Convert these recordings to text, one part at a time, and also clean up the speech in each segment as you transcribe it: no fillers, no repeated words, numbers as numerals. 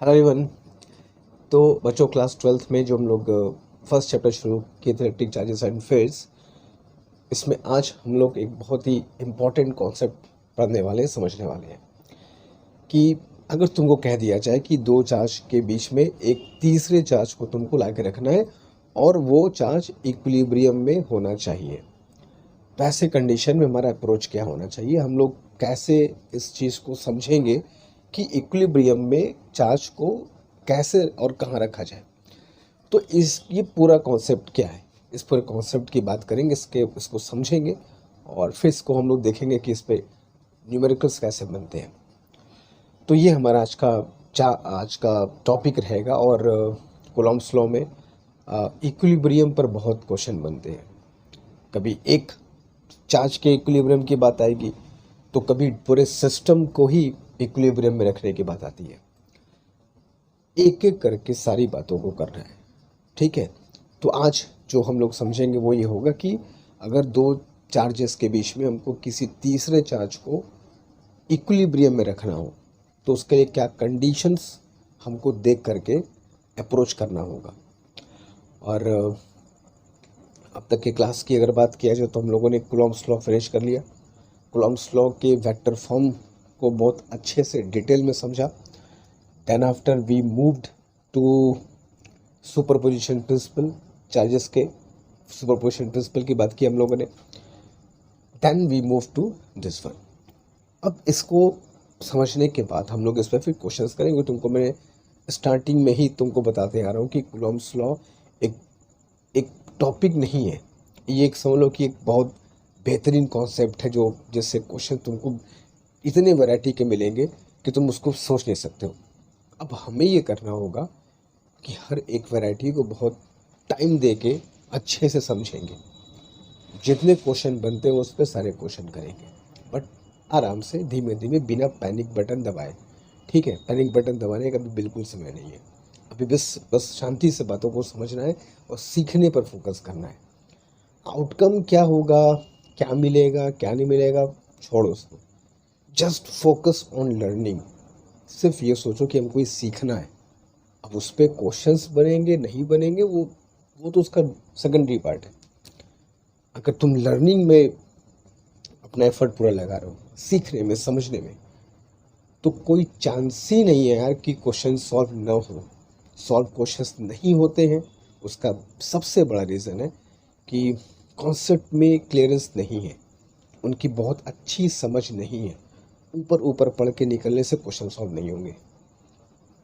Hello everyone. तो बच्चों class twelfth में जो हम लोग फर्स्ट चैप्टर शुरू किए थे इलेक्ट्रिक चार्जेस एंड फेयर्स, इसमें आज हम लोग एक बहुत ही इम्पोर्टेंट कॉन्सेप्ट पढ़ने वाले हैं, समझने वाले हैं कि अगर तुमको कह दिया जाए कि दो चार्ज के बीच में एक तीसरे चार्ज को तुमको ला के रखना है और वो चार्ज इक्विलिब्रियम में होना चाहिए, तो ऐसे कंडीशन में हमारा अप्रोच क्या होना चाहिए, हम लोग कैसे इस चीज़ को समझेंगे कि इक्विलिब्रियम में चार्ज को कैसे और कहाँ रखा जाए। तो ये पूरा कॉन्सेप्ट क्या है, इस पूरे कॉन्सेप्ट की बात करेंगे, इसको समझेंगे और फिर इसको हम लोग देखेंगे कि इस पे न्यूमेरिकल्स कैसे बनते हैं। तो ये हमारा आज का टॉपिक रहेगा। और कूलॉम्स लॉ में इक्विलिब्रियम पर बहुत क्वेश्चन बनते हैं। कभी एक चार्ज के इक्विलिब्रियम की बात आएगी तो कभी पूरे सिस्टम को ही इक्विलिब्रियम में रखने की बात आती है। एक एक करके सारी बातों को करना है, ठीक है। तो आज जो हम लोग समझेंगे वो ये होगा कि अगर दो चार्जेस के बीच में हमको किसी तीसरे चार्ज को इक्विलिब्रियम में रखना हो तो उसके लिए क्या कंडीशंस हमको देख करके अप्रोच करना होगा। और अब तक के क्लास की अगर बात किया जाए तो हम लोगों ने कूलॉम्स लॉ फिनिश कर लिया। कूलॉम्स लॉ के वेक्टर फॉर्म को बहुत अच्छे से डिटेल में समझा। Then after we moved to superposition principle, charges के सुपरपोजिशन प्रिंसिपल की बात की हम लोगों ने। Then we move to this one. अब इसको समझने के बाद हम लोग इस पर फिर क्वेश्चंस करेंगे। तुमको मैंने स्टार्टिंग में ही तुमको बताते आ रहा हूँ कि कूलॉम्स लॉ एक एक टॉपिक नहीं है, ये एक समझ लो कि एक बहुत बेहतरीन कॉन्सेप्ट है जो जिससे क्वेश्चन तुमको इतने वैरायटी के मिलेंगे कि तुम उसको सोच नहीं सकते हो। अब हमें ये करना होगा कि हर एक वैरायटी को बहुत टाइम दे के अच्छे से समझेंगे। जितने क्वेश्चन बनते हैं उस पर सारे क्वेश्चन करेंगे, बट आराम से धीमे धीमे बिना पैनिक बटन दबाए, ठीक है। पैनिक बटन दबाने का भी बिल्कुल समय नहीं है अभी। बस शांति से बातों को समझना है और सीखने पर फोकस करना है। आउटकम क्या होगा, क्या मिलेगा क्या नहीं मिलेगा, छोड़ो उसको। Just focus on learning. सिर्फ ये सोचो कि हमको ये सीखना है। अब उस पर क्वेश्चंस बनेंगे नहीं बनेंगे वो तो उसका सेकेंडरी पार्ट है। अगर तुम लर्निंग में अपना एफर्ट पूरा लगा रहे हो, सीखने में, समझने में, तो कोई चांस ही नहीं है यार कि क्वेश्चन सॉल्व ना हो। सॉल्व क्वेश्चंस नहीं होते हैं, उसका सबसे बड़ा रीज़न है कि कॉन्सेप्ट में क्लियरेंस नहीं है, उनकी बहुत अच्छी समझ नहीं है। ऊपर ऊपर पढ़ के निकलने से क्वेश्चन सॉल्व नहीं होंगे।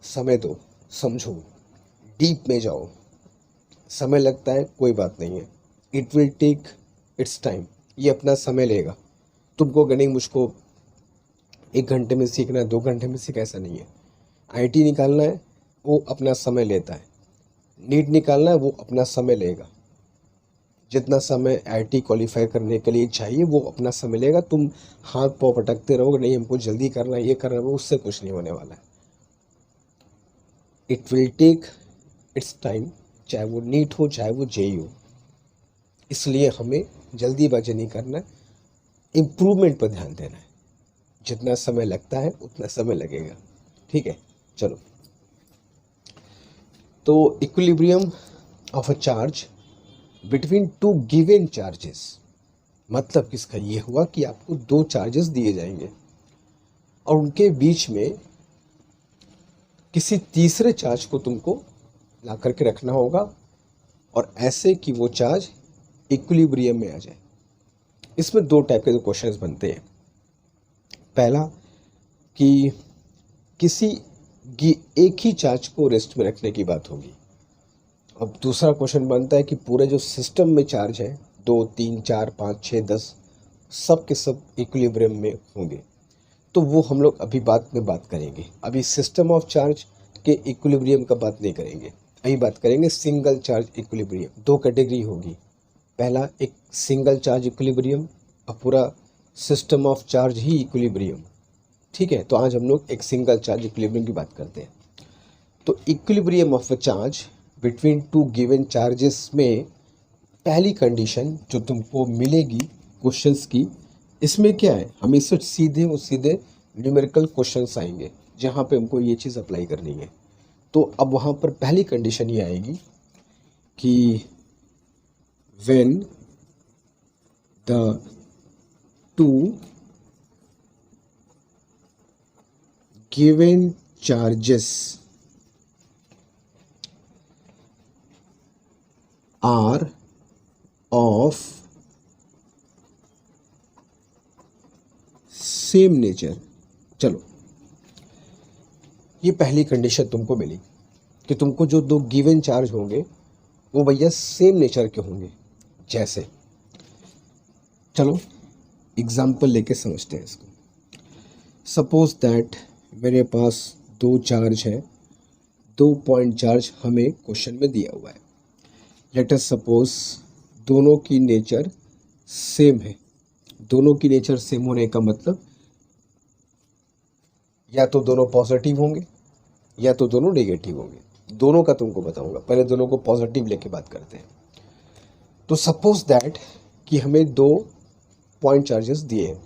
समय दो, समझो, डीप में जाओ। समय लगता है, कोई बात नहीं है, it will take its time, ये अपना समय लेगा। तुमको गणित मुझको 1 घंटे में सीखना है, 2 घंटे में सीखना, ऐसा नहीं है। आईटी निकालना है, वो अपना समय लेता है। नीट निकालना है, वो अपना समय लेगा। जितना समय आईटी क्वालिफाई करने के लिए चाहिए वो अपना समय लेगा। तुम हाथ पाँव पटकते रहोगे, नहीं हमको जल्दी करना है, ये करना है, वो, उससे कुछ नहीं होने वाला है। It will take its time, चाहे वो नीट हो चाहे वो जेई हो। इसलिए हमें जल्दीबाजी नहीं करना है, इम्प्रूवमेंट पर ध्यान देना है। जितना समय लगता है उतना समय लगेगा, ठीक है। चलो, तो equilibrium of a charge between two given charges, मतलब किसका ये हुआ कि आपको दो चार्जेस दिए जाएंगे और उनके बीच में किसी तीसरे चार्ज को तुमको ला करके रखना होगा और ऐसे कि वो चार्ज इक्विलिब्रियम में आ जाए। इसमें दो टाइप के क्वेश्चंस बनते हैं। पहला कि किसी एक ही चार्ज को रेस्ट में रखने की बात होगी। अब दूसरा क्वेश्चन बनता है कि पूरे जो सिस्टम में चार्ज है, 2 3 4 5 6 10, सब के सब इक्विलिब्रियम में होंगे। तो वो हम लोग अभी बाद में बात करेंगे। अभी सिस्टम ऑफ चार्ज के इक्विलिब्रियम का बात नहीं करेंगे, अभी बात करेंगे सिंगल चार्ज इक्विलिब्रियम। दो कैटेगरी होगी, पहला एक सिंगल चार्ज इक्विलिब्रियम और पूरा system of charge he equilibrium, ठीक है। तो आज हम लोग एक सिंगल चार्ज इक्विलिब्रियम की बात करते हैं। तो equilibrium of a charge between two given charges में पहली कंडीशन जो तुमको मिलेगी क्वेश्चंस की, इसमें क्या है, हमेशा सीधे न्यूमेरिकल क्वेश्चंस आएंगे जहाँ पे हमको ये चीज़ अप्लाई करनी है। तो अब वहाँ पर पहली कंडीशन ये आएगी कि when the two given charges are of same nature. चलो, ये पहली कंडीशन तुमको मिली कि तुमको जो दो गिवन चार्ज होंगे वो भैया सेम नेचर के होंगे। जैसे चलो एग्जाम्पल लेके समझते हैं इसको। सपोज दैट मेरे पास दो चार्ज है, 2 पॉइंट चार्ज हमें क्वेश्चन में दिया हुआ है। लेट अस सपोज दोनों की नेचर सेम है। दोनों की नेचर सेम होने का मतलब या तो दोनों पॉजिटिव होंगे या तो दोनों नेगेटिव होंगे। दोनों का तुमको बताऊंगा, पहले दोनों को पॉजिटिव लेके बात करते हैं। तो सपोज दैट कि हमें 2 पॉइंट चार्जेस दिए हैं।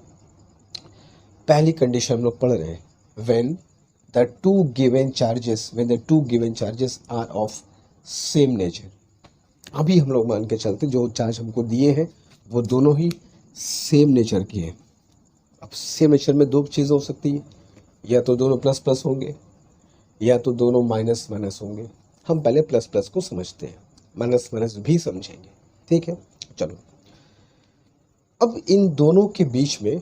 पहली कंडीशन हम लोग पढ़ रहे हैं, when the two given charges are of same nature. अभी हम लोग मान के चलते जो चार्ज हमको दिए हैं वो दोनों ही सेम नेचर की हैं। अब सेम नेचर में दो चीज़ हो सकती है, या तो दोनों प्लस प्लस होंगे या तो दोनों माइनस माइनस होंगे। हम पहले प्लस प्लस को समझते हैं, माइनस माइनस भी समझेंगे, ठीक है। चलो, अब इन दोनों के बीच में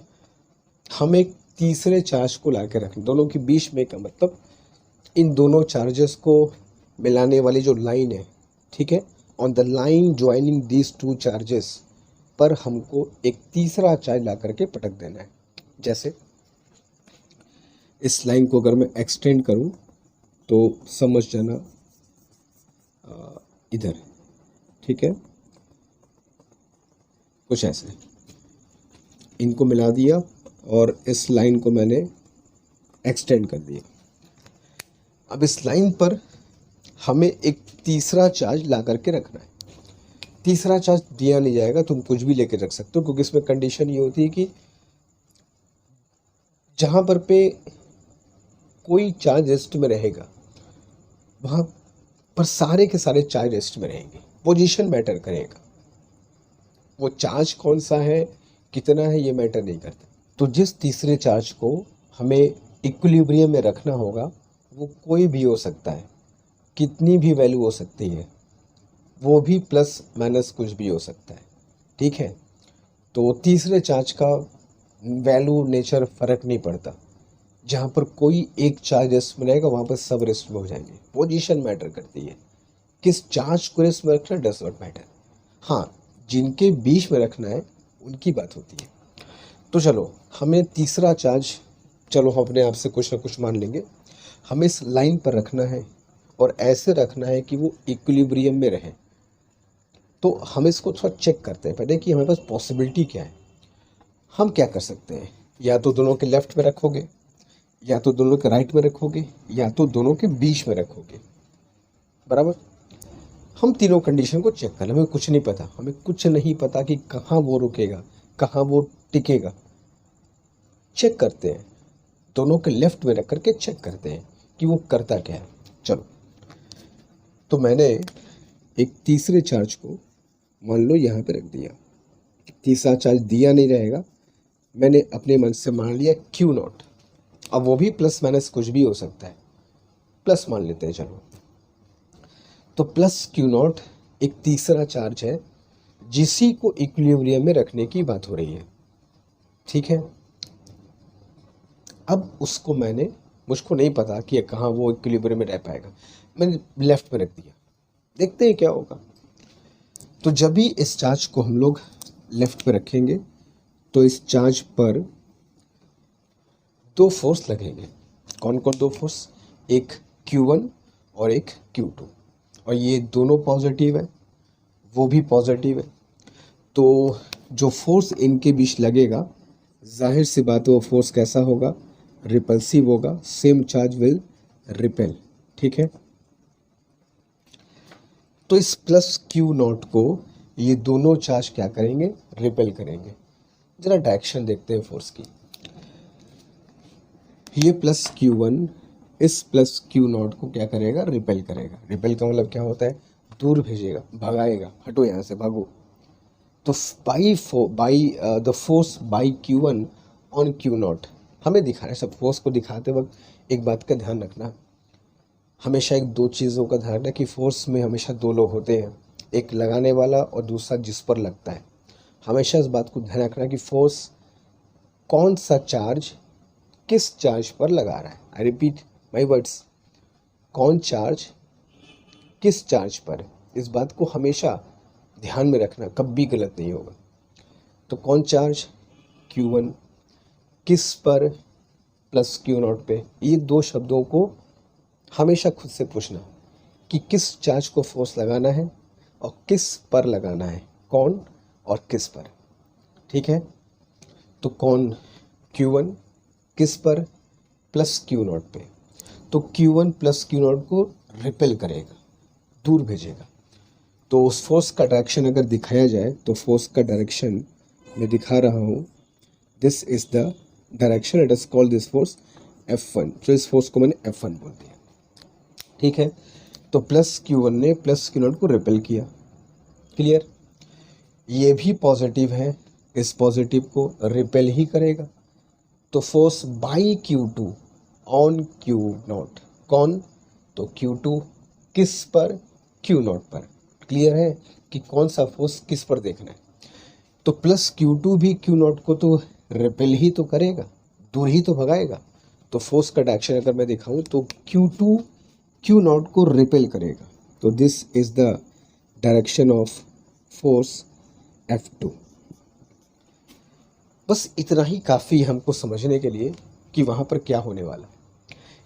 हम एक तीसरे चार्ज को ला के रखें। दोनों के बीच में का मतलब इन दोनों चार्जेस को मिलाने वाली जो लाइन है, ठीक है, on the line joining these two charges पर हमको एक तीसरा चार्ज ला करके पटक देना है। जैसे इस लाइन को अगर मैं एक्सटेंड करूं तो समझ जाना इधर, ठीक है, कुछ ऐसे इनको मिला दिया और इस लाइन को मैंने एक्सटेंड कर दिया। अब इस लाइन पर हमें एक तीसरा चार्ज ला करके रखना है। तीसरा चार्ज दिया नहीं जाएगा, तुम कुछ भी लेके रख सकते हो, क्योंकि इसमें कंडीशन ये होती है कि जहाँ पर पे कोई चार्ज रेस्ट में रहेगा वहाँ पर सारे के सारे चार्ज रेस्ट में रहेंगे। पोजीशन मैटर करेगा, वो चार्ज कौन सा है, कितना है, ये मैटर नहीं करता। तो जिस तीसरे चार्ज को हमें इक्विलिब्रियम में रखना होगा वो कोई भी हो सकता है, कितनी भी वैल्यू हो सकती है, वो भी प्लस माइनस कुछ भी हो सकता है, ठीक है। तो तीसरे चार्ज का वैल्यू नेचर फ़र्क नहीं पड़ता। जहाँ पर कोई एक चार्ज रेस्ट में रहेगा वहाँ पर सब रेस्ट में हो जाएंगे। पोजीशन मैटर करती है, किस चार्ज को रेस्ट में रखना डज नॉट मैटर। हाँ, जिनके बीच में रखना है उनकी बात होती है। तो चलो, हमें तीसरा चार्ज, चलो हम अपने आप से कुछ ना कुछ मान लेंगे, हमें इस लाइन पर रखना है और ऐसे रखना है कि वो इक्विलिब्रियम में रहे। तो हम इसको थोड़ा चेक करते हैं पहले कि हमारे पास पॉसिबिलिटी क्या है। हम क्या कर सकते हैं, या तो दोनों के लेफ्ट में रखोगे, या तो दोनों के राइट में रखोगे, या तो दोनों के बीच में रखोगे, बराबर। हम तीनों कंडीशन को चेक कर लें। हमें कुछ नहीं पता, हमें कुछ नहीं पता कि कहाँ वो रुकेगा, कहाँ वो टिकेगा। चेक करते हैं, दोनों के लेफ्ट में रख करके चेक करते हैं कि वो करता क्या है। चलो, तो मैंने एक तीसरे चार्ज को मान लो यहाँ पे रख दिया। तीसरा चार्ज दिया नहीं रहेगा, मैंने अपने मन से मान लिया Q0। अब वो भी प्लस माइनस कुछ भी हो सकता है, प्लस मान लेते हैं। चलो, तो प्लस Q0 एक तीसरा चार्ज है जिसी को इक्विलिब्रियम में रखने की बात हो रही है, ठीक है। अब उसको मुझको नहीं पता कि कहाँ वो इक्विलिब्रियम में रह पाएगा, मैंने लेफ्ट में रख दिया। देखते हैं क्या होगा। तो जब भी इस चार्ज को हम लोग लेफ्ट पे रखेंगे तो इस चार्ज पर दो फोर्स लगेंगे। कौन कौन दो फोर्स, एक Q1 और एक Q2, और ये दोनों पॉजिटिव है, वो भी पॉजिटिव है। तो जो फोर्स इनके बीच लगेगा, जाहिर सी बात है वो फोर्स कैसा होगा, रिपल्सिव होगा। सेम चार्ज विल रिपेल, ठीक है। तो इस प्लस Q0 को ये दोनों चार्ज क्या करेंगे, रिपेल करेंगे। जरा डायरेक्शन देखते हैं फोर्स की। ये प्लस Q1 इस प्लस क्यू नॉट को क्या करेगा, रिपेल करेगा। रिपेल का मतलब क्या होता है, दूर भेजेगा, भगाएगा, हटो यहाँ से, भागो। तो by the force by Q1 on Q0, हमें दिखाना है। सब फोर्स को दिखाते वक्त एक बात का ध्यान रखना, हमेशा एक दो चीज़ों का ध्यान रखना कि फोर्स में हमेशा दो लोग होते हैं, एक लगाने वाला और दूसरा जिस पर लगता है। हमेशा इस बात को ध्यान रखना कि फोर्स कौन सा चार्ज किस चार्ज पर लगा रहा है। आई रिपीट माई वर्ड्स, कौन चार्ज किस चार्ज पर, इस बात को हमेशा ध्यान में रखना, कभी गलत नहीं होगा। तो कौन चार्ज Q1 किस पर प्लस Q0 पे, ये दो शब्दों को हमेशा खुद से पूछना कि किस चार्ज को फोर्स लगाना है और किस पर लगाना है, कौन और किस पर। ठीक है, तो कौन Q1 किस पर, प्लस Q0 पे। तो Q1 प्लस Q0 को रिपेल करेगा, दूर भेजेगा। तो उस फोर्स का डायरेक्शन अगर दिखाया जाए तो फोर्स का डायरेक्शन मैं दिखा रहा हूँ, this is the direction, it is called this force F1। तो इस फोर्स को मैंने F1 बोल दिया। ठीक है, तो प्लस Q1 ने प्लस Q0 को रिपेल किया। क्लियर, ये भी पॉजिटिव है, इस पॉजिटिव को रिपेल ही करेगा। तो force by Q2 on Q0, कौन, तो Q2 किस पर, Q0 पर। क्लियर है कि कौन सा फोर्स किस पर देखना है। तो प्लस Q2 भी Q0 को तो रिपेल ही तो करेगा, दूर ही तो भगाएगा। तो फोर्स का डायरेक्शन अगर मैं दिखाऊं तो Q2 Q0 को रिपेल करेगा। तो this is the direction of force F2। बस इतना ही काफ़ी हमको समझने के लिए कि वहाँ पर क्या होने वाला है।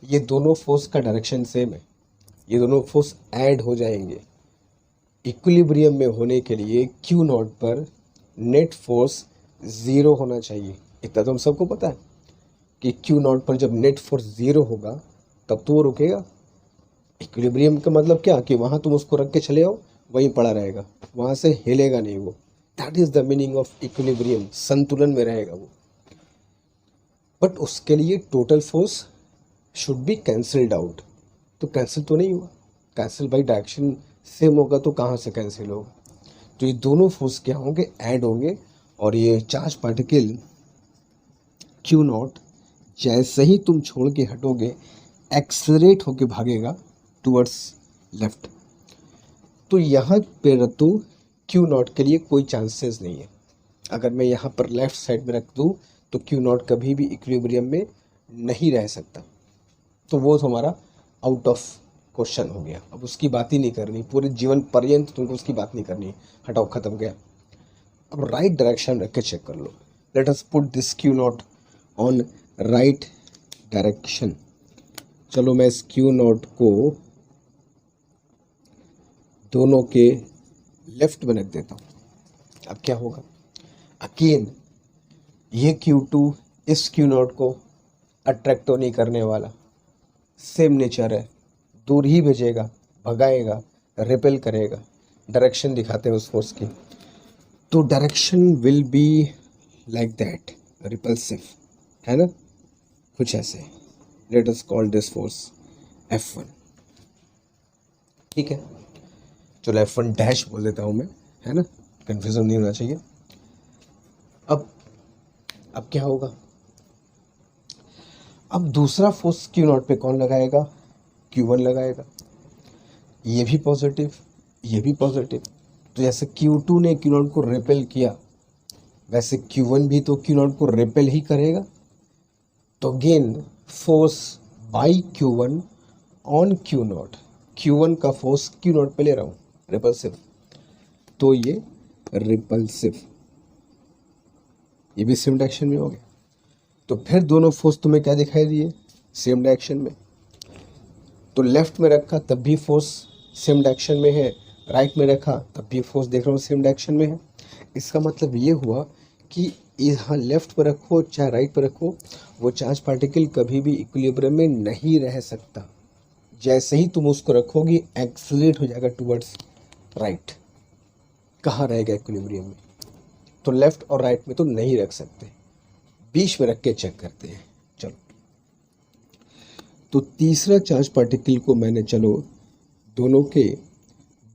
ये दोनों फोर्स का डायरेक्शन सेम है, ये दोनों फोर्स ऐड हो जाएंगे। इक्विलिब्रियम में होने के लिए Q0 पर नेट फोर्स ज़ीरो होना चाहिए। इतना तो हम सबको पता है कि Q0 पर जब नेट फोर्स ज़ीरो होगा तब तो वो रुकेगा। इक्विलिब्रियम का मतलब क्या, कि वहाँ तुम उसको रख के चले आओ, वहीं पड़ा रहेगा, वहाँ से हिलेगा नहीं वो। That is the meaning of equilibrium, संतुलन में रहेगा वो। बट उसके लिए total force should be cancelled out. तो कैंसिल तो नहीं हुआ, कैंसिल बाई डायरेक्शन सेम होगा तो कहाँ से कैंसिल होगा। तो ये दोनों फोर्स क्या होंगे, ऐड होंगे, और ये चार्ज पार्टिकल Q0 जैसे ही तुम छोड़ के हटोगे एक्सलरेट होके भागेगा टुवर्ड्स लेफ्ट। तो यहाँ पे तो Q0 के लिए कोई चांसेस नहीं है। अगर मैं यहाँ पर लेफ्ट साइड में रख दूँ तो Q0 कभी भी इक्विलिब्रियम में नहीं रह सकता। तो वो हमारा आउट ऑफ क्वेश्चन हो गया, अब उसकी बात ही नहीं करनी, पूरे जीवन पर्यंत तुमको उसकी बात नहीं करनी, हटाओ, खत्म गया। अब राइट डायरेक्शन रख के चेक कर लो। Let us put this Q0 on right direction. चलो मैं इस Q0 को दोनों के लेफ्ट में रख देता हूँ। अब क्या होगा, अगेन ये Q2 इस Q0 को अट्रैक्ट तो नहीं करने वाला, सेम नेचर है, दूर ही भेजेगा, भगाएगा, रिपेल करेगा। डायरेक्शन दिखाते हैं उस फोर्स की, तो direction will be like that, repulsive, है ना, कुछ ऐसे। Let us call this force F1। ठीक है, चलो F1 डैश बोल देता हूँ मैं, है ना, कन्फ्यूजन नहीं होना चाहिए। अब क्या होगा, अब दूसरा फोर्स Q0 पे कौन लगाएगा, Q1 लगाएगा। ये भी पॉजिटिव, ये भी पॉजिटिव। तो जैसे Q2 ने Q0 को रिपेल किया, वैसे Q1 भी तो Q0 को रिपेल ही करेगा। तो again force by Q1 on Q0, Q1 का फोर्स Q0 पे ले रहा हूँ, रिपल्सिव, तो ये रिपल्सिव, ये भी सेम डायरेक्शन में हो गया। तो फिर दोनों फोर्स तुम्हें क्या दिखाई दिए, सेम डायरेक्शन में। तो लेफ्ट में रखा तब भी फोर्स सेम डायरेक्शन में है, राइट में रखा तब भी फोर्स देख रहा हूँ सेम डायरेक्शन में है। इसका मतलब ये हुआ कि यहाँ लेफ्ट पर रखो चाहे राइट पर रखो, वो चार्ज पार्टिकल कभी भी इक्विलिब्रियम में नहीं रह सकता। जैसे ही तुम उसको रखोगी एक्सलरेट हो जाएगा टुवर्ड्स राइट। कहाँ रहेगा इक्विलिब्रियम में, तो लेफ्ट और राइट में तो नहीं रख सकते, बीच में रख के चेक करते हैं। चलो, तो तीसरा चार्ज पार्टिकल को मैंने चलो दोनों के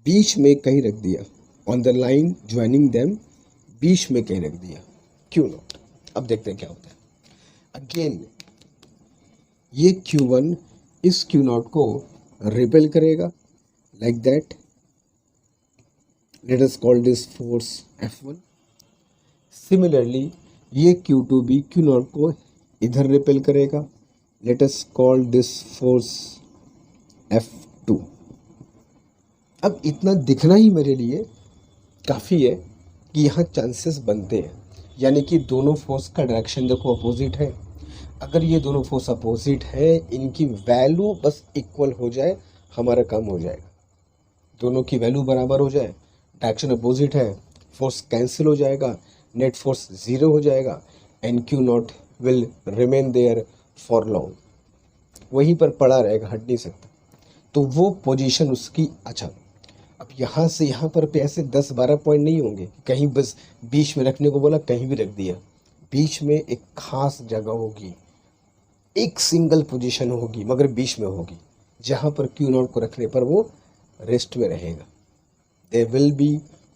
बीच में कहीं रख दिया, on the line joining them, बीच में कहीं रख दिया क्यू नॉट। अब देखते हैं क्या होता है। अगेन ये Q1 इस Q नॉट को रिपेल करेगा like that. Let us call this force F1। Similarly ये Q2 भी Q नॉट को इधर रिपेल करेगा। Let us call this force F2। अब इतना दिखना ही मेरे लिए काफ़ी है कि यहाँ चांसेस बनते हैं, यानी कि दोनों फोर्स का डायरेक्शन देखो अपोजिट है। अगर ये दोनों फोर्स अपोजिट है, इनकी वैल्यू बस इक्वल हो जाए, हमारा काम हो जाएगा। दोनों की वैल्यू बराबर हो जाए, डायरेक्शन अपोजिट है, फोर्स कैंसिल हो जाएगा, नेट फोर्स ज़ीरो हो जाएगा and Q nought will remain there for long, वहीं पर पड़ा रहेगा, हट नहीं सकता। तो वो पोजीशन उसकी। अच्छा, अब यहाँ से यहाँ पर पे ऐसे 10-12 पॉइंट नहीं होंगे, कहीं बस बीच में रखने को बोला कहीं भी रख दिया। बीच में एक खास जगह होगी, एक सिंगल पोजीशन होगी, मगर बीच में होगी, जहाँ पर क्यू नॉट को रखने पर वो रेस्ट में रहेगा। There will be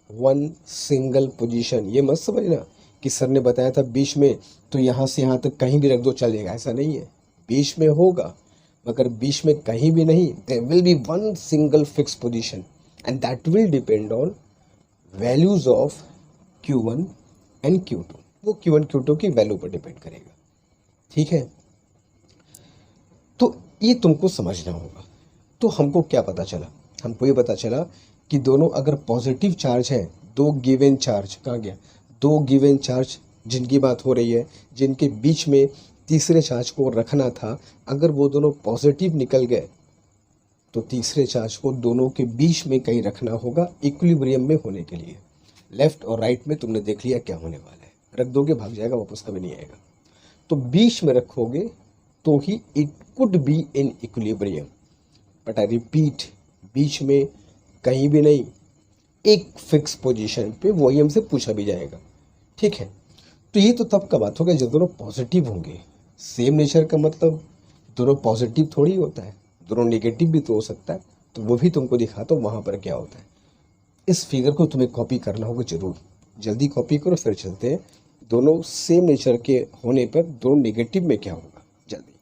one single position. ये मत समझना कि सर ने बताया था बीच में, तो यहाँ से यहाँ तक कहीं भी रख दो चलेगा, ऐसा नहीं है। बीच में होगा, मगर बीच में कहीं भी नहीं। There will be one single fix position and that will depend on values of Q1 and Q2। वो Q1 Q2 की वैल्यू पर डिपेंड करेगा, ठीक है। तो ये तुमको समझना होगा। तो हमको क्या पता चला? हमको ये पता चला कि दोनों अगर पॉजिटिव चार्ज हैं, दो गिवन चार्ज, कहाँ गया, दो गिवन चार्ज जिनकी बात हो रही है, जिनके बीच में तीसरे चार्ज को रखना था, अगर वो दोनों पॉजिटिव निकल गए तो तीसरे चार्ज को दोनों के बीच में कहीं रखना होगा इक्विलिब्रियम में होने के लिए। लेफ्ट और राइट में तुमने देख लिया क्या होने वाला है, रख दोगे भाग जाएगा, वापस कभी नहीं आएगा। तो बीच में रखोगे तो ही it could be in equilibrium, but I repeat, बीच में कहीं भी नहीं, एक फिक्स पोजीशन पे। वही हमसे पूछा भी जाएगा, ठीक है। तो ये तो तब का बात होगा जब दोनों पॉजिटिव होंगे। सेम नेचर का मतलब दोनों पॉजिटिव थोड़ी होता है, दोनों नेगेटिव भी तो हो सकता है। तो वो भी तुमको दिखाता हूँ वहाँ पर क्या होता है। इस फिगर को तुम्हें कॉपी करना होगा जरूर, जल्दी कॉपी करो, फिर चलते हैं। दोनों सेम नेचर के होने पर दोनों नेगेटिव में क्या होगा, जल्दी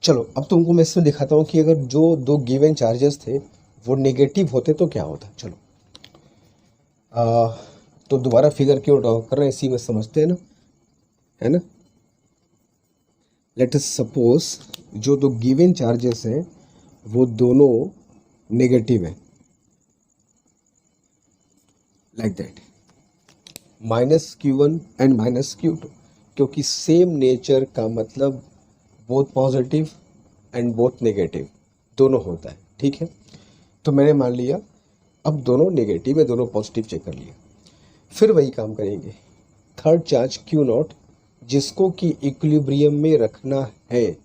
चलो। अब तुमको मैं इसमें दिखाता हूँ कि अगर जो दो गिवन चार्जेस थे वो नेगेटिव होते तो क्या होता। चलो तो दोबारा फिगर क्यों ड्रॉ कर रहे हैं, इसी में समझते हैं ना, है ना। लेट अस सपोज जो दो गिवन चार्जेस हैं वो दोनों नेगेटिव है, like that, -Q1 and -Q2, क्योंकि सेम नेचर का मतलब both positive and both negative दोनों होता है, ठीक है। तो मैंने मान लिया अब दोनों नेगेटिव है, दोनों पॉजिटिव चेक कर लिया। फिर वही काम करेंगे, थर्ड चार्ज Q0 जिसको कि इक्विलिब्रियम में रखना है,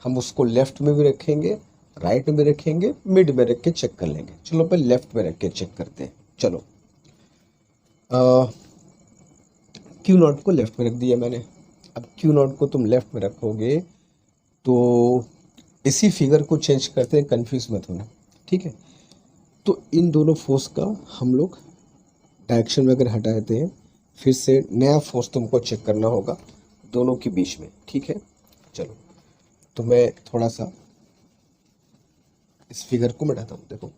हम उसको लेफ्ट में भी रखेंगे, राइट में रखेंगे, मिड में रख के चेक कर लेंगे। चलो पहले लेफ्ट में रख के चेक करते हैं। चलो Q0 को लेफ्ट में रख दिया मैंने। अब Q0 को तुम लेफ्ट में रखोगे तो इसी फिगर को चेंज करते हैं, कंफ्यूज मत होना, ठीक है। तो इन दोनों फोर्स का हम लोग डायरेक्शन में अगर हटा देते हैं, फिर से नया फोर्स तुमको चेक करना होगा दोनों के बीच में, ठीक है। चलो तो मैं थोड़ा सा इस फिगर को मिटाता हूँ। देखो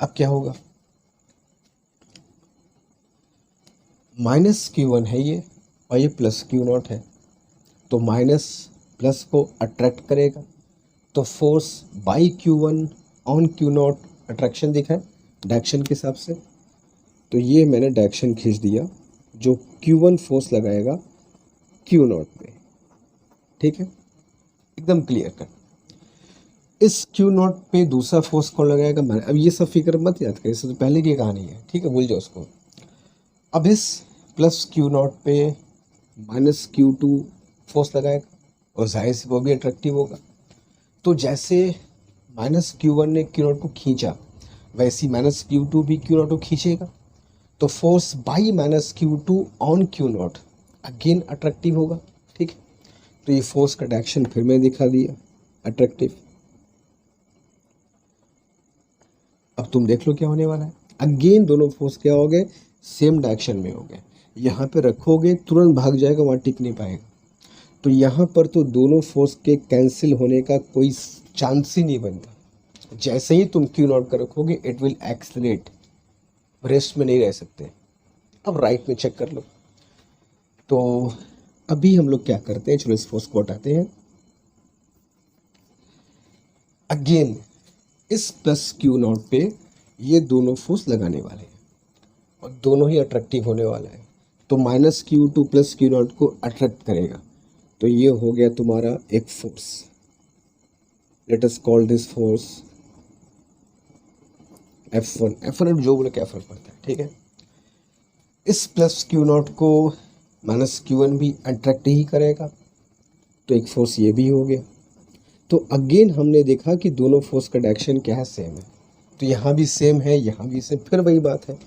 अब क्या होगा, -Q1 है ये और ये +Q0 है, तो माइनस प्लस को अट्रैक्ट करेगा, तो force by Q1 on Q0 attraction दिखा है डायरेक्शन के हिसाब से। तो ये मैंने डायरेक्शन खींच दिया जो Q1 फोर्स लगाएगा Q0 पे, ठीक है, एकदम क्लियर कर। इस Q0 पे दूसरा फोर्स कौन लगाएगा, मैंने अब ये सब फिगर मत याद करें, इससे तो पहले की कहानी है, ठीक है, भूल जाओ उसको। अब इस +Q0 पे -Q2 फोर्स लगाएगा और जाहिर से वो भी अट्रैक्टिव होगा। तो जैसे -Q1 ने Q0 को खींचा, वैसे ही -Q2 भी Q0 को खींचेगा, तो force by -Q2 on Q0 again attractive होगा, ठीक है। तो ये फोर्स का डायरेक्शन फिर मैं दिखा दिया अट्रैक्टिव। अब तुम देख लो क्या होने वाला है। अगेन दोनों फोर्स क्या हो गए, सेम डायरेक्शन में हो गए। यहाँ पे रखोगे तुरंत भाग जाएगा, वहाँ टिक नहीं पाएगा। तो यहाँ पर तो दोनों फोर्स के कैंसिल होने का कोई चांस ही नहीं बनता। जैसे ही तुम क्यू नॉट कर रखोगे इट विल एक्सलेट, रेस्ट में नहीं रह सकते। अब राइट में चेक कर लो। तो अभी हम लोग क्या करते हैं, चलो इस फोर्स को हटाते हैं। अगेन इस प्लस क्यू नॉट पे ये दोनों फोर्स लगाने वाले हैं और दोनों ही अट्रैक्टिव होने वाला है। तो minus Q two plus Q nought को अट्रैक्ट करेगा। तो ये हो गया तुम्हारा एक force. Let us call this force F1। F1 जो बोले क्या फर्क पड़ता है, ठीक है। इस प्लस क्यू नॉट को माइनस Q1 भी अट्रैक्ट ही करेगा, तो एक फोर्स ये भी हो गया। तो अगेन हमने देखा कि दोनों फोर्स का डायरेक्शन क्या है, सेम है। तो यहाँ भी सेम है, यहाँ भी सेम। फिर वही बात है,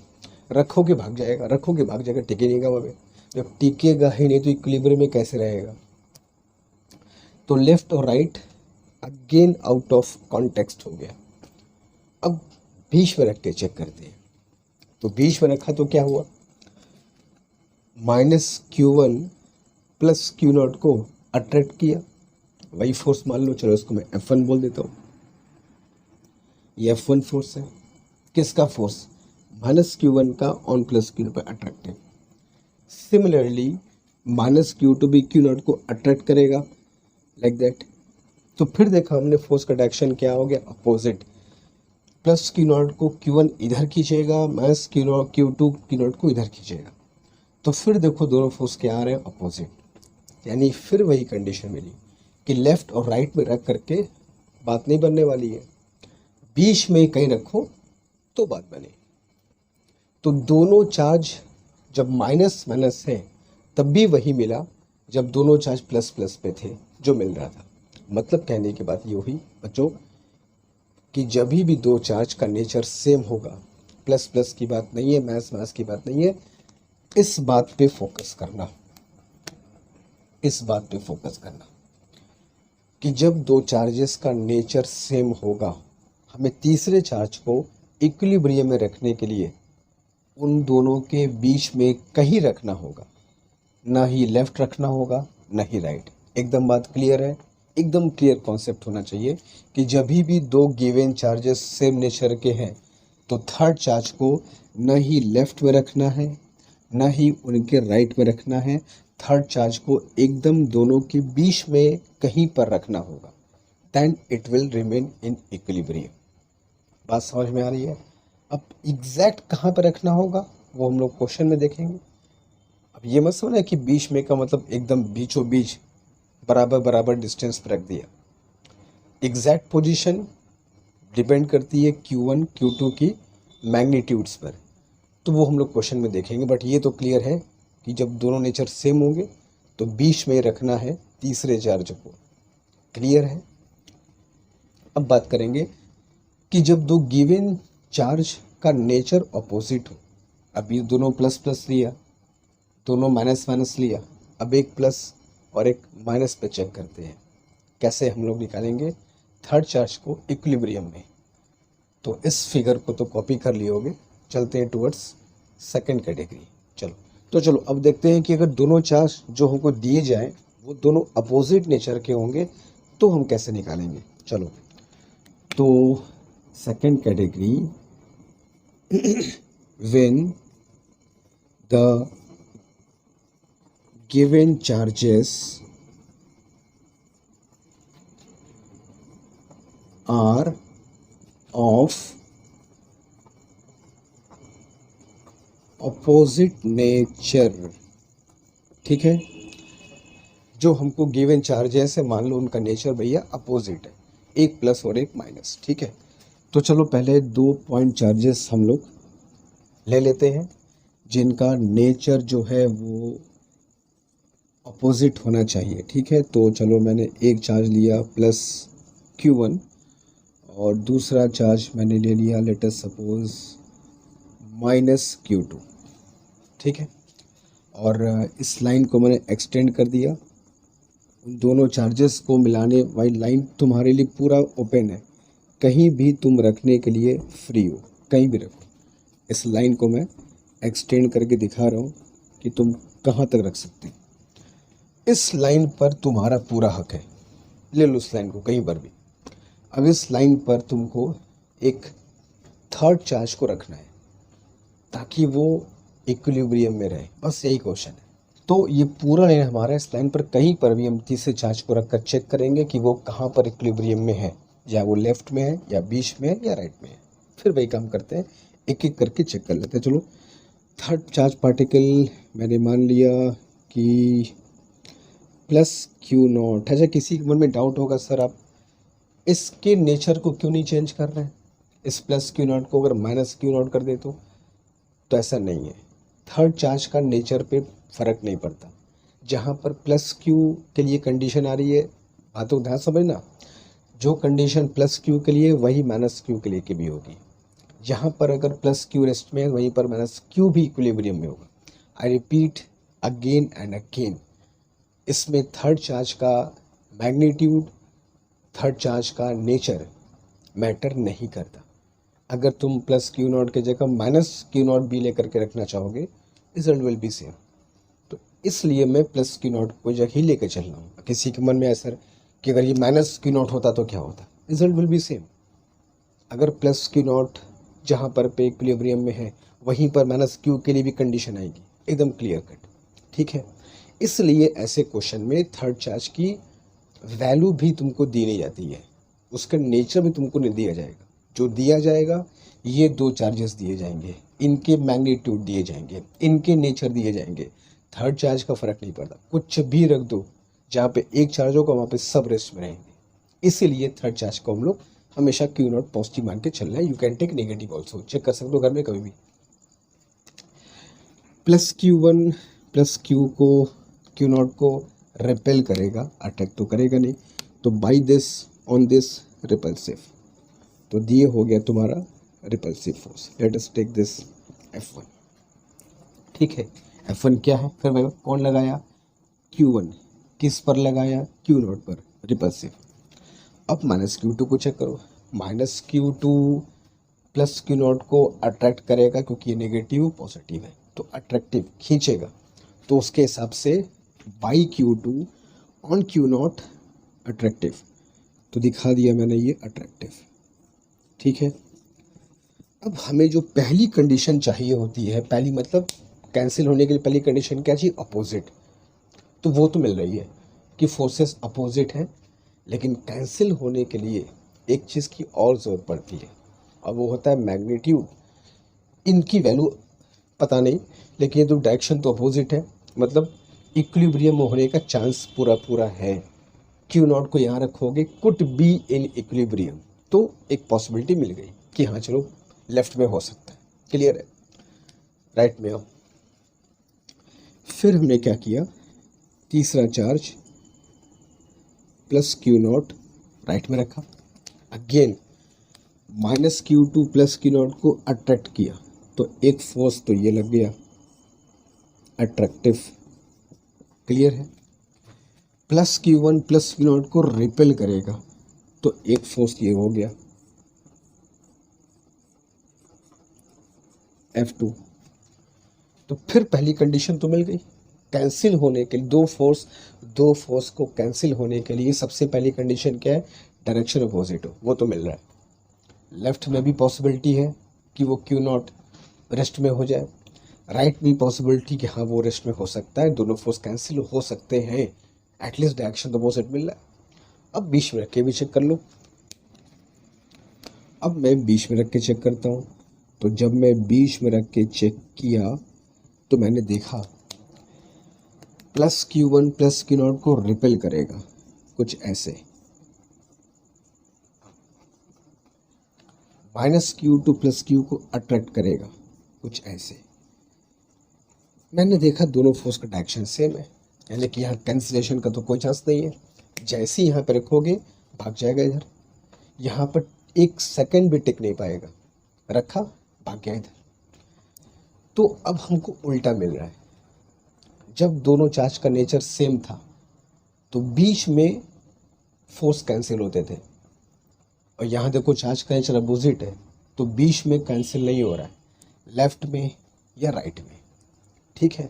रखोगे भाग जाएगा, रखोगे भाग जाएगा, टिकेगा वहाँ पे। जब टिकेगा ही नहीं तो इक्विलिब्रियम में कैसे रहेगा। तो लेफ्ट और right again out of context हो गया। अब बीच में रख के चेक करते हैं। तो बीच में रखा तो क्या हुआ, minus Q1 plus Q nought को अट्रैक्ट किया, वही फोर्स मान लो। चलो इसको मैं F1 बोल देता हूँ। ये F1 फोर्स है। किसका फोर्स, माइनस Q1 का ऑन प्लस Q पर अट्रैक्टिव। सिमिलरली माइनस Q2 भी क्यू नॉट को अट्रैक्ट करेगा, लाइक दैट। तो फिर देखा हमने फोर्स का डायरेक्शन क्या हो गया, अपोजिट। प्लस क्यू नॉट को Q1 इधर खींचेगा, माइनस Q2 क्यू नॉट को इधर खींचेगा। तो फिर देखो दोनों फोर्स क्या आ रहे हैं, अपोजिट। यानी फिर वही कंडीशन मिली कि लेफ्ट और राइट में रख करके बात नहीं बनने वाली है, बीच में कहीं रखो तो बात बने। तो दोनों चार्ज जब माइनस माइनस है तब भी वही मिला जब दोनों चार्ज प्लस प्लस पे थे, जो मिल रहा था। मतलब कहने की बात ये हुई बच्चों कि जब भी दो चार्ज का नेचर सेम होगा, प्लस प्लस की बात नहीं है, माइनस माइनस की बात नहीं है। इस बात पे फोकस करना, इस बात पे फोकस करना कि जब दो चार्जेस का नेचर सेम होगा, हमें तीसरे चार्ज को इक्विलिब्रियम में रखने के लिए उन दोनों के बीच में कहीं रखना होगा, ना ही लेफ्ट रखना होगा ना ही राइट। एकदम बात क्लियर है, एकदम क्लियर कॉन्सेप्ट होना चाहिए कि जब भी दो गिवन चार्जेस सेम नेचर के हैं तो थर्ड चार्ज को न ही लेफ्ट में रखना है ना ही उनके राइट में रखना है। थर्ड चार्ज को एकदम दोनों के बीच में कहीं पर रखना होगा, then it will remain in equilibrium. बात समझ में आ रही है। अब एग्जैक्ट कहाँ पर रखना होगा वो हम लोग क्वेश्चन में देखेंगे। अब ये मत समझना कि बीच में का मतलब एकदम बीचों बीच बराबर बराबर डिस्टेंस पर रख दिया। एग्जैक्ट पोजीशन डिपेंड करती है Q1 Q2 की मैग्नीट्यूड्स पर, तो वो हम लोग क्वेश्चन में देखेंगे। बट ये तो क्लियर है कि जब दोनों नेचर सेम होंगे तो बीच में रखना है तीसरे चार्ज को। क्लियर है। अब बात करेंगे कि जब दो गिवन चार्ज का नेचर अपोजिट हो, अब ये दोनों प्लस प्लस लिया, दोनों माइनस माइनस लिया, अब एक प्लस और एक माइनस पे चेक करते हैं कैसे हम लोग निकालेंगे थर्ड चार्ज को इक्विलिब्रियम में। तो इस फिगर को तो कॉपी कर लिए होगे, चलते हैं टुवर्ड्स सेकंड कैटेगरी। चलो अब देखते हैं कि अगर दोनों चार्ज जो हमको दिए जाए वो दोनों अपोजिट नेचर के होंगे तो हम कैसे निकालेंगे। चलो तो second category, when the given charges are of opposite nature। ठीक है, जो हमको गिवन चार्जेस है मान लो उनका नेचर भैया अपोजिट है, एक प्लस और एक माइनस। ठीक है, तो चलो पहले 2 पॉइंट चार्जेस हम लोग ले लेते हैं जिनका नेचर जो है वो अपोजिट होना चाहिए। ठीक है, तो चलो मैंने एक चार्ज लिया प्लस Q1 और दूसरा चार्ज मैंने ले लिया let us suppose minus Q2। ठीक है, और इस लाइन को मैंने एक्सटेंड कर दिया उन दोनों चार्जेस को मिलाने वाली लाइन तुम्हारे लिए पूरा ओपन है, कहीं भी तुम रखने के लिए फ्री हो, कहीं भी रखो। इस लाइन को मैं एक्सटेंड करके दिखा रहा हूँ कि तुम कहाँ तक रख सकते हो। इस लाइन पर तुम्हारा पूरा हक है, ले लो इस लाइन को कहीं पर भी। अब इस लाइन पर तुमको एक थर्ड चार्ज को रखना है ताकि वो इक्विलिब्रियम में रहे, बस यही क्वेश्चन है। तो ये पूरा लाइन हमारा, इस लाइन पर कहीं पर भी हम तीसरे चार्ज को रखकर चेक करेंगे कि वो कहाँ पर इक्विलिब्रियम में है, या वो लेफ्ट में है या बीच में है या राइट में है। फिर वही काम करते हैं, एक एक करके चेक कर लेते हैं। चलो, थर्ड चार्ज पार्टिकल मैंने मान लिया कि प्लस क्यू नॉट। अच्छा, किसी के मन में डाउट होगा, सर आप इसके नेचर को क्यों नहीं चेंज कर रहे हैं? इस प्लस क्यू नॉट को अगर माइनस क्यू नॉट कर दे तो ऐसा नहीं है। थर्ड चार्ज का नेचर पे फ़र्क नहीं पड़ता। जहाँ पर प्लस क्यू के लिए कंडीशन आ रही है, बातों को ध्यान समझना, जो कंडीशन प्लस क्यू के लिए वही माइनस क्यू के लिए की भी होगी। जहाँ पर अगर प्लस क्यू रेस्ट में है वहीं पर माइनस क्यू भी इक्विलिब्रियम में होगा। I repeat again and again, इसमें थर्ड चार्ज का मैग्नीट्यूड, थर्ड चार्ज का नेचर मैटर नहीं करता। अगर तुम प्लस क्यू नॉट की जगह माइनस क्यू नॉट भी लेकर के रखना चाहोगे, रिजल्ट विल बी सेम। तो इसलिए मैं प्लस क्यू नॉट को जगह ही लेकर चल रहा हूँ। किसी के मन में ऐसा कि अगर ये माइनस क्यू नॉट होता तो क्या होता, रिजल्ट विल बी सेम। अगर प्लस क्यू नॉट जहाँ पर पे इक्विलिब्रियम में है वहीं पर माइनस क्यू के लिए भी कंडीशन आएगी, एकदम क्लियर कट। ठीक है, इसलिए ऐसे क्वेश्चन में थर्ड चार्ज की वैल्यू भी तुमको दी नहीं जाती है, उसका नेचर भी तुमको नहीं दिया जाएगा। जो दिया जाएगा ये दो चार्जेस दिए जाएंगे, इनके मैग्नीट्यूड दिए जाएंगे, इनके नेचर दिए जाएंगे। थर्ड चार्ज का फ़र्क नहीं पड़ता, कुछ भी रख दो, जहाँ पे एक चार्ज होगा वहाँ पे सब रेस्ट में रहेंगे। इसीलिए थर्ड चार्ज को हम लोग हमेशा क्यू नॉट पॉजिटिव मान के चलना है। You can take negative also, check कर सकते हो घर में कभी भी। Plus Q one plus Q को क्यू नॉट को रिपेल करेगा, अटैक तो करेगा नहीं। तो by this on this repulsive, तो दिए हो गया तुम्हारा repulsive force. Let us take this F1। ठीक है, F1 क्या है? फिर मैं कौन लगाया? Q1। किस पर लगाया? Q नॉट पर, रिपल्सिव। अब माइनस Q2 को चेक करो। Minus Q2 plus Q nought को अट्रैक्ट करेगा क्योंकि ये नेगेटिव पॉजिटिव है, तो अट्रैक्टिव खींचेगा। तो उसके हिसाब से by Q2 on Q not attractive, तो दिखा दिया मैंने ये अट्रैक्टिव। ठीक है, अब हमें जो पहली कंडीशन चाहिए होती है, पहली मतलब कैंसिल होने के लिए पहली कंडीशन क्या चाहिए? अपोजिट। तो वो तो मिल रही है कि फोर्सेस अपोजिट हैं, लेकिन कैंसिल होने के लिए एक चीज़ की और ज़रूरत पड़ती है, और वो होता है मैग्नीट्यूड। इनकी वैल्यू पता नहीं, लेकिन ये तो डायरेक्शन तो अपोजिट है, मतलब इक्विलिब्रियम होने का चांस पूरा पूरा है। क्यू नॉट को यहाँ रखोगे, कुड बी इन इक्विलिब्रियम, तो एक पॉसिबिलिटी मिल गई कि हाँ चलो लेफ्ट में हो सकता है। क्लियर है? राइट में आओ। फिर हमने क्या किया? तीसरा charge plus Q not right में रखा। Again minus Q2 plus Q nought को अट्रैक्ट किया, तो एक फोर्स तो ये लग गया अट्रैक्टिव। क्लियर है? Plus Q1 plus Q nought को रिपेल करेगा, तो एक फोर्स ये हो गया F2। तो फिर पहली कंडीशन तो मिल गई। कैंसिल होने के लिए दो फोर्स को कैंसिल होने के लिए सबसे पहली कंडीशन क्या है? डायरेक्शन अपोजिट हो, वो तो मिल रहा है। लेफ्ट में भी पॉसिबिलिटी है कि वो क्यू नॉट रेस्ट में हो जाए, राइट में पॉसिबिलिटी कि हाँ वो रेस्ट में हो सकता है, दोनों फोर्स कैंसिल हो सकते हैं, एटलीस्ट डायरेक्शन अपोजिट मिल रहा है। अब बीच में रख के भी चेक कर लो। अब मैं बीच में रख के चेक करता हूँ, तो जब मैं बीच में रख के चेक किया तो मैंने देखा plus Q1 plus Q nought को रिपेल करेगा, कुछ ऐसे। माइनस Q2 प्लस Q को अट्रैक्ट करेगा, कुछ ऐसे। मैंने देखा दोनों फोर्स का डायरेक्शन सेम है, यानी कि यहाँ कैंसिलेशन का तो कोई चांस नहीं है। जैसे ही यहाँ पर रखोगे भाग जाएगा इधर, यहाँ पर एक सेकंड भी टिक नहीं पाएगा। रखा, भाग गया इधर। तो अब हमको उल्टा मिल रहा है। जब दोनों चार्ज का नेचर सेम था तो बीच में फोर्स कैंसिल होते थे। और यहाँ देखो चार्ज का नेचर अपोजिट है, तो बीच में कैंसिल नहीं हो रहा है, लेफ्ट में या राइट में। ठीक है,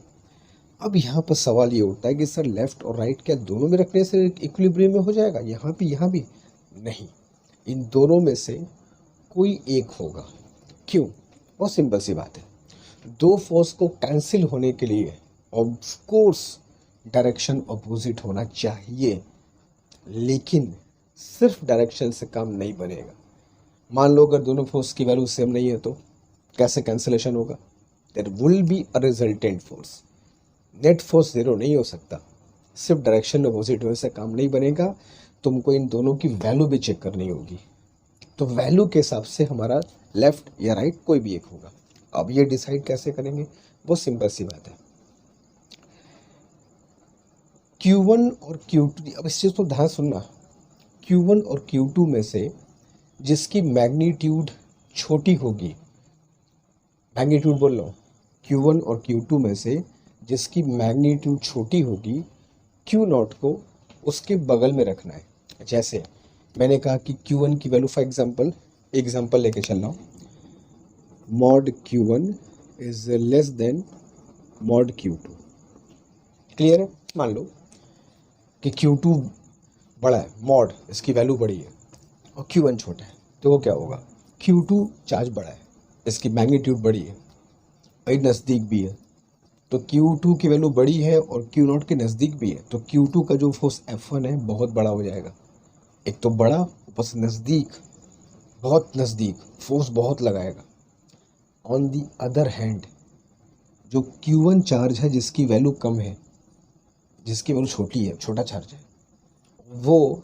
अब यहाँ पर सवाल ये उठता है कि सर लेफ्ट और राइट क्या दोनों में रखने से इक्विलिब्रियम में हो जाएगा, यहाँ भी नहीं, इन दोनों में से कोई एक होगा। क्यों? बहुत सिंपल सी बात है, दो फोर्स को कैंसिल होने के लिए ऑफ कोर्स डायरेक्शन अपोजिट होना चाहिए, लेकिन सिर्फ डायरेक्शन से काम नहीं बनेगा। मान लो अगर दोनों फोर्स की वैल्यू सेम नहीं है तो कैसे कैंसिलेशन होगा? There will be a resultant force, net force zero नहीं हो सकता, सिर्फ डायरेक्शन अपोजिट होने से काम नहीं बनेगा, तुमको इन दोनों की वैल्यू भी चेक करनी होगी। तो वैल्यू के हिसाब से हमारा लेफ्ट या राइट कोई भी एक होगा। अब ये डिसाइड कैसे करेंगे? बहुत सिंपल सी बात है, Q1 और Q2, अब इस चीज़ को ध्यान सुनना, Q1 और Q2 में से जिसकी मैग्नीट्यूड छोटी होगी, मैग्नीट्यूड बोल रहा हूँ, Q1 और Q2 में से जिसकी मैग्नीट्यूड छोटी होगी, Q0 को उसके बगल में रखना है। जैसे मैंने कहा कि Q1 की वैल्यू, फॉर एग्जाम्पल लेके चल रहा हूँ, mod Q1 is less than mod Q2। Clear है? मान लो कि Q2 बड़ा है, मॉड इसकी वैल्यू बड़ी है और Q1 छोटा है, तो वो क्या होगा? Q2 चार्ज बड़ा है, इसकी मैग्नीट्यूड बड़ी है और नज़दीक भी है, तो Q2 की वैल्यू बड़ी है और Q0 के नज़दीक भी है, तो Q2 का जो फोर्स F1 है बहुत बड़ा हो जाएगा। एक तो बड़ा, ऊपर से नज़दीक, बहुत नज़दीक, फोर्स बहुत लगाएगा। ऑन दी अदर हैंड जो Q1 चार्ज है जिसकी वैल्यू कम है, जिसकी वैल्यू छोटी है, छोटा चार्ज है, वो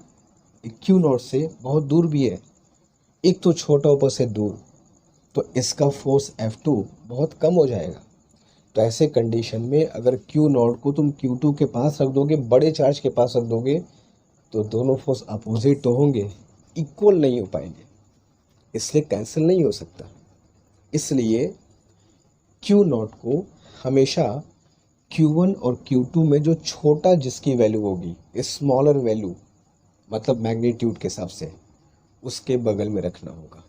Q0 से बहुत दूर भी है, एक तो छोटा ऊपर से दूर, तो इसका फोर्स F2 बहुत कम हो जाएगा। तो ऐसे कंडीशन में अगर Q0 को तुम Q2 के पास रख दोगे, बड़े चार्ज के पास रख दोगे, तो दोनों फोर्स अपोजिट तो होंगे, इक्वल नहीं हो पाएंगे, इसलिए कैंसिल नहीं हो सकता। इसलिए Q0 को हमेशा Q1 और Q2 में जो छोटा जिसकी वैल्यू होगी, स्मॉलर वैल्यू मतलब मैग्नीट्यूड के हिसाब से, उसके बगल में रखना होगा।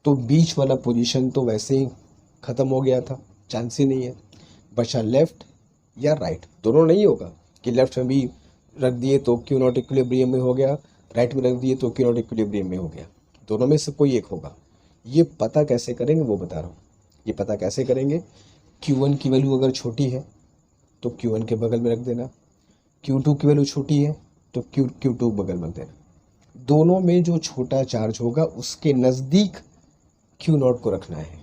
तो बीच वाला पोजीशन तो वैसे ही ख़त्म हो गया था, चांस ही नहीं है, बचा लेफ्ट या राइट। दोनों नहीं होगा कि लेफ्ट में भी रख दिए तो Q0 इक्विलिब्रियम में हो गया, राइट में रख दिए तो Q0 इक्विलिब्रियम में हो गया, दोनों में से कोई एक होगा। ये पता कैसे करेंगे वो बता रहा हूँ। ये पता कैसे करेंगे? Q1 की वैल्यू अगर छोटी है तो Q1 के बगल में रख देना, Q2 की वैल्यू छोटी है तो Q2 बगल में रख देना, दोनों में जो छोटा चार्ज होगा उसके नज़दीक Q0 को रखना है,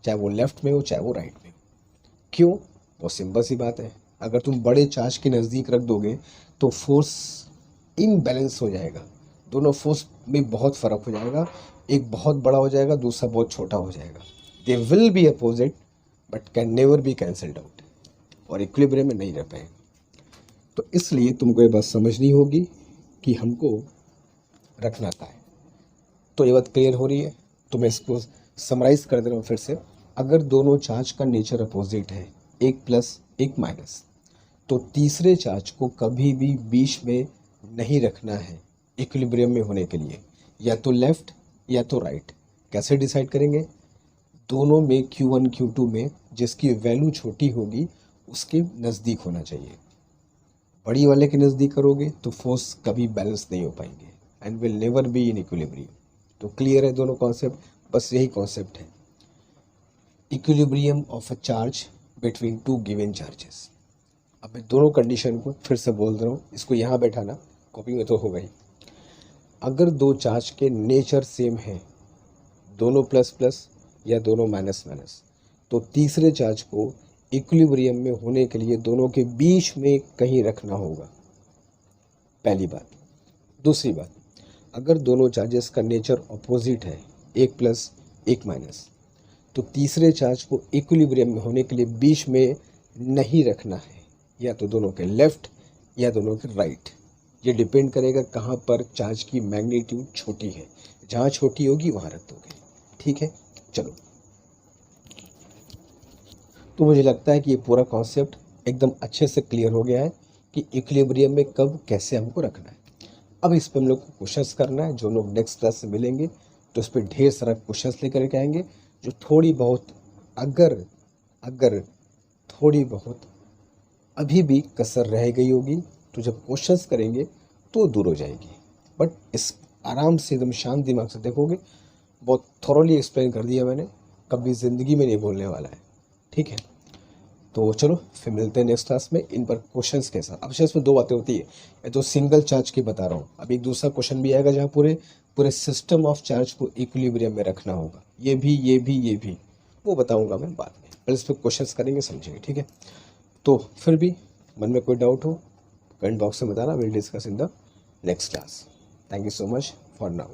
चाहे वो लेफ्ट में हो चाहे वो राइट में हो। क्यों? बहुत सिंपल सी बात है, अगर तुम बड़े चार्ज के नज़दीक रख दोगे तो फोर्स इम्बैलेंस हो जाएगा, दोनों फोर्स में बहुत फ़र्क हो जाएगा, एक बहुत बड़ा हो जाएगा, दूसरा बहुत छोटा हो जाएगा। They will be opposite but can never be cancelled out, और इक्विलिब्रियम में नहीं रह पाएंगे। तो इसलिए तुमको ये बात समझनी होगी कि हमको रखना क्या है। तो ये बात क्लियर हो रही है? तो मैं इसको समराइज़ कर दे रहा हूँ फिर से। अगर दोनों चार्ज का नेचर अपोजिट है, एक प्लस एक माइनस, तो तीसरे चार्ज को कभी भी बीच में नहीं रखना है इक्विलिब्रियम में होने के लिए, या तो लेफ्ट या तो राइट। कैसे डिसाइड करेंगे? दोनों में Q1 Q2 में जिसकी वैल्यू छोटी होगी उसके नज़दीक होना चाहिए। बड़ी वाले के नज़दीक करोगे तो फोर्स कभी बैलेंस नहीं हो पाएंगे and will never be in equilibrium. तो क्लियर है दोनों कॉन्सेप्ट? बस यही कॉन्सेप्ट है, equilibrium of a charge between two given charges. अब मैं दोनों कंडीशन को फिर से बोल रहा हूँ, इसको यहाँ बैठाना, कॉपी में तो हो गई। अगर दो चार्ज के नेचर सेम है, दोनों प्लस प्लस या दोनों माइनस माइनस, तो तीसरे चार्ज को इक्विलिब्रियम में होने के लिए दोनों के बीच में कहीं रखना होगा, पहली बात। दूसरी बात, अगर दोनों चार्जेस का नेचर अपोजिट है, एक प्लस एक माइनस, तो तीसरे चार्ज को इक्विलिब्रियम में होने के लिए बीच में नहीं रखना है, या तो दोनों के लेफ्ट या दोनों के राइट। ये डिपेंड करेगा कहाँ पर चार्ज की मैग्नीट्यूड छोटी है, जहाँ छोटी होगी वहाँ रख दोगे। ठीक है, चलो। तो मुझे लगता है कि ये पूरा कॉन्सेप्ट एकदम अच्छे से क्लियर हो गया है कि इक्विलिब्रियम में कब कैसे हमको रखना है। अब इस पे हम लोग को क्वेश्चंस करना है, जो लोग नेक्स्ट क्लास में मिलेंगे तो उस पर ढेर सारा क्वेश्चंस लेकर के आएंगे, जो थोड़ी बहुत अगर अगर थोड़ी बहुत अभी भी कसर रह गई होगी तो जब क्वेश्चंस करेंगे तो दूर हो जाएगी। बट इस आराम से एकदम शांत दिमाग से देखोगे, बहुत थॉरोली एक्सप्लेन कर दिया मैंने, कभी ज़िंदगी में नहीं भूलने वाला है। ठीक है, तो चलो फिर मिलते हैं नेक्स्ट क्लास में इन पर क्वेश्चंस के साथ। अब इसमें दो बातें होती है, या तो सिंगल चार्ज की बता रहा हूँ, अब एक दूसरा क्वेश्चन भी आएगा जहाँ पूरे पूरे सिस्टम ऑफ चार्ज को इक्विलिब्रियम में रखना होगा, ये भी वो बताऊँगा मैं बाद में। पहले इस पर क्वेश्चंस करेंगे, समझेंगे। ठीक है, तो फिर भी मन में कोई डाउट हो कमेंट बॉक्स में बताना, will discuss in the next class. Thank you so much for now.